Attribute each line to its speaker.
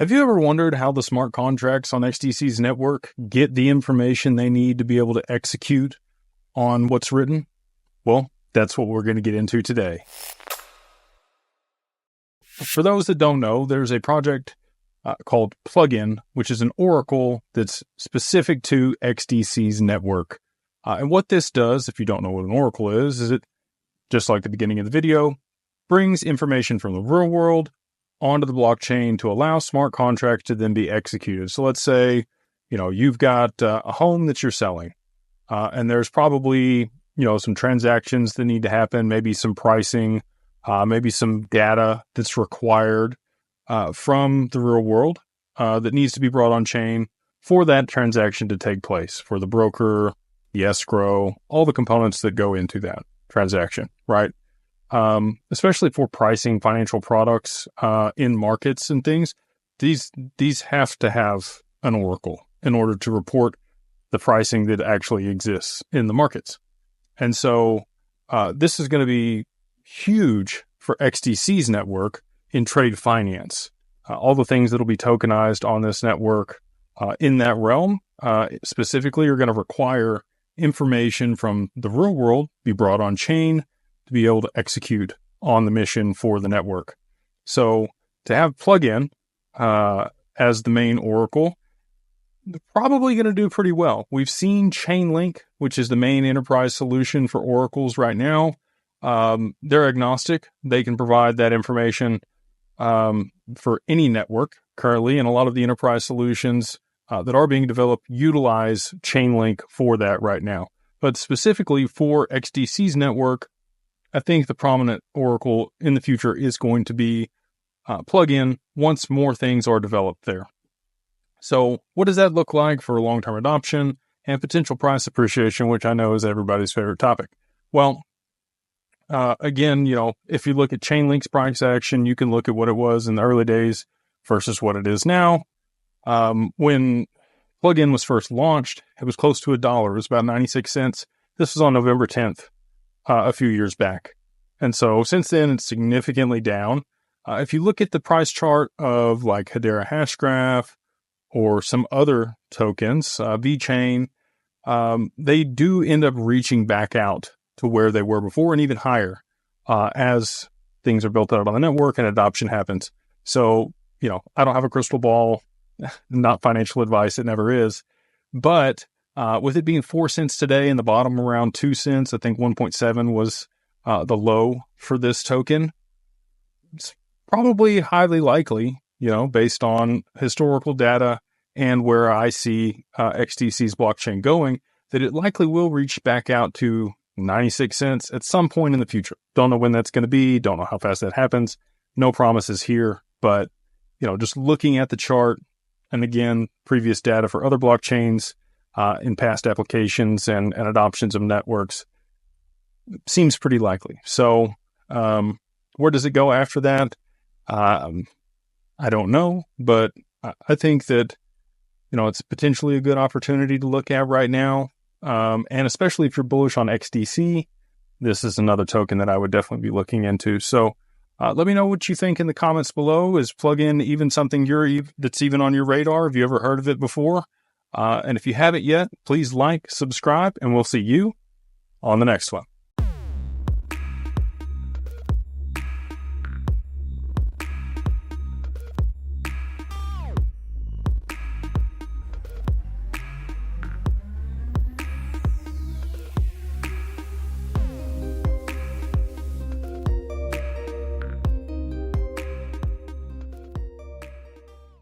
Speaker 1: Have you ever wondered how the smart contracts on XDC's network get the information they need to be able to execute on what's written? Well, that's what we're going to get into today. For those that don't know, there's a project called Plugin, which is an oracle that's specific to XDC's network. And what this does, if you don't know what an oracle is it, just like the beginning of the video, brings information from the real world onto the blockchain to allow smart contracts to then be executed. So let's say, you've got a home that you're selling, and there's probably, some transactions that need to happen, maybe some pricing, maybe some data that's required from the real world that needs to be brought on chain for that transaction to take place, for the broker, the escrow, all the components that go into that transaction, right? Especially for pricing financial products in markets and things, these have to have an oracle in order to report the pricing that actually exists in the markets. And so this is going to be huge for XDC's network in trade finance. All the things that will be tokenized on this network in that realm specifically are going to require information from the real world be brought on chain to be able to execute on the mission for the network. So to have Plugin as the main oracle, they're probably going to do pretty well. We've seen Chainlink, which is the main enterprise solution for oracles right now. They're agnostic. They can provide that information for any network currently, and a lot of the enterprise solutions that are being developed utilize Chainlink for that right now. But specifically for XDC's network, I think the prominent oracle in the future is going to be Plugin once more things are developed there. So what does that look like for long-term adoption and potential price appreciation, which I know is everybody's favorite topic? Well, again, if you look at Chainlink's price action, you can look at what it was in the early days versus what it is now. When Plugin was first launched, it was close to $1. It was about 96 cents. This was on November 10th, a few years back. And so since then, it's significantly down. If you look at the price chart of like Hedera Hashgraph or some other tokens, VeChain, they do end up reaching back out to where they were before and even higher as things are built out on the network and adoption happens. So, I don't have a crystal ball, not financial advice, it never is. But with it being 4 cents today and the bottom around 2 cents, I think 1.7 was the low for this token. It's probably highly likely, based on historical data and where I see XDC's blockchain going, that it likely will reach back out to 96 cents at some point in the future. Don't know when that's going to be. Don't know how fast that happens. No promises here, but, just looking at the chart and again, previous data for other blockchains in past applications and adoptions of networks seems pretty likely. So where does it go after that? I don't know, but I think that, it's potentially a good opportunity to look at right now. And especially if you're bullish on XDC, this is another token that I would definitely be looking into. So let me know what you think in the comments below. Is Plugin even something that's even on your radar? Have you ever heard of it before? And if you haven't yet, please like, subscribe, and we'll see you on the next one.